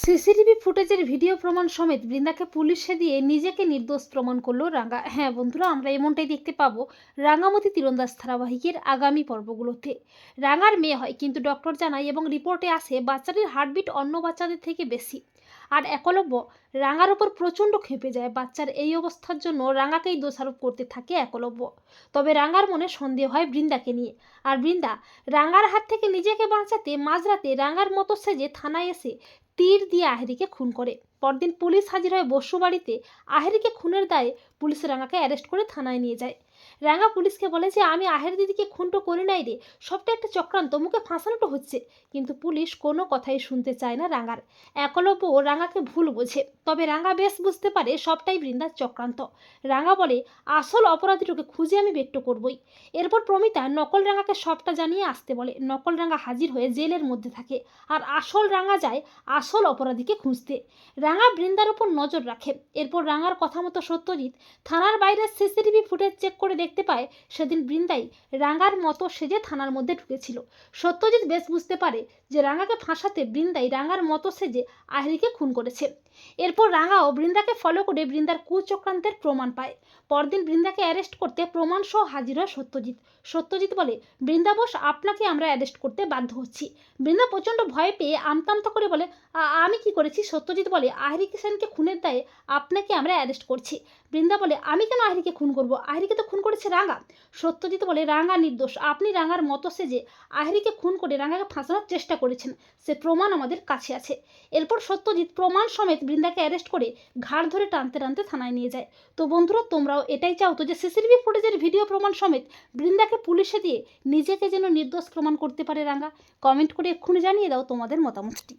CCTV ফুটেজের video প্রমাণ সমেত বৃন্দাকে পুলিশে দিয়ে নিজেকে নির্দোষ প্রমাণ করলো রাঙা। হ্যাঁ বন্ধুরা, আমরা এমনটাই দেখতে পাবো রাঙামতি তীরন্দাজ ধারাবাহিকের আগামী পর্বগুলোতে। রাঙার মেয়ে হয়, কিন্তু ডক্টর জানায় এবং রিপোর্টে আসে বাচ্চাটির হার্টবিট অন্য বাচ্চাদের থেকে বেশি। আর একলব্য রাঙার ওপর প্রচণ্ড ক্ষেপে যায়। বাচ্চার এই অবস্থার জন্য রাঙাকেই দোষারোপ করতে থাকে একলব্য। তবে রাঙার মনে সন্দেহ হয় বৃন্দাকে নিয়ে। আর বৃন্দা রাঙার হাত থেকে নিজেকে বাঁচাতে মাঝরাতে রাঙার মতো সেজে থানায় এসে তীর দিয়ে আহেরিকে খুন করে। পরদিন পুলিশ হাজির হয় বসু বাড়িতে। আহেরিকে খুনের দায়ে পুলিশ রাঙাকে অ্যারেস্ট করে থানায় নিয়ে যায়। রাঙা পুলিশকে বলে যে আমি আহের দিদিকে খুন তো করি নাই রে, সবটা একটা চক্রান্ত, মুখে ফাঁসানোটা হচ্ছে। কিন্তু পুলিশ কোনো কথাই শুনতে চায় না রাঙার। একলব্য রাঙাকে ভুল বোঝে, তবে রাঙা বেশ বুঝতে পারে সবটাই বৃন্দার চক্রান্ত। রাঙা বলে আসল অপরাধীটাকে খুঁজে আমি বেট্ট করবই। এরপর প্রমিতা নকল রাঙাকে সবটা জানিয়ে আসতে বলে। নকল রাঙা হাজির হয়ে জেলের মধ্যে থাকে, আর আসল রাঙা যায় আসল অপরাধীকে খুঁজতে। রাঙা বৃন্দার উপর নজর রাখে। এরপর রাঙার কথা মতো সত্যজিৎ থানার বাইরে সিসিটিভি ফুটেজ চেক করে দেখতে পায় সেদিন বৃন্দাই রাঙার মতো সেজে থানার মধ্যে ঢুকেছিল। সত্যজিৎ বেশ বুঝতে পারে যে রাঙাকে ফাঁসাতে বৃন্দাই রাঙার মতো সেজে আহরিকে খুন করেছে। এরপর রাঙাও বৃন্দাকে ফলো করে বৃন্দার কুচক্রান্তের প্রমাণ পায়। পরদিন বৃন্দাকে অ্যারেস্ট করতে প্রমাণ সহ হাজির হয় সত্যজিৎ। সত্যজিৎ বলে বৃন্দা বোস, আপনাকে আমরা অ্যারেস্ট করতে বাধ্য হচ্ছি। বৃন্দা প্রচণ্ড ভয় পেয়ে আমতামতা করে বলে আমি কি করেছি? সত্যজিৎ বলে আহরি কিষানকে খুনের দায়ে আপনাকে আমরা অ্যারেস্ট করছি। বৃন্দা বলে আমি কেন আহরিকে খুন করব? আহরিকে তো খুন করেছে রাঙা। সত্যজিৎ বলে রাঙা নির্দোষ, আপনি রাঙার মতো সেজে আহরিকে খুন করে রাঙাকে ফাঁসানোর চেষ্টা করেছেন, সে প্রমাণ আমাদের কাছে আছে। এরপর সত্যজিৎ প্রমাণ সমেত বৃন্দাকে অ্যারেস্ট করে ঘাড় ধরে টানতে টানতে থানায় নিয়ে যায়। তো বন্ধুরা, তোমরাও এটাই চাও তো যে সিসিটিভি ফুটেজের ভিডিও প্রমাণ সমেত বৃন্দাকে পুলিশে দিয়ে নিজেকে যেন নির্দোষ প্রমাণ করতে পারে রাঙা? কমেন্ট করে এক্ষুনি জানিয়ে দাও তোমাদের মতামতটি।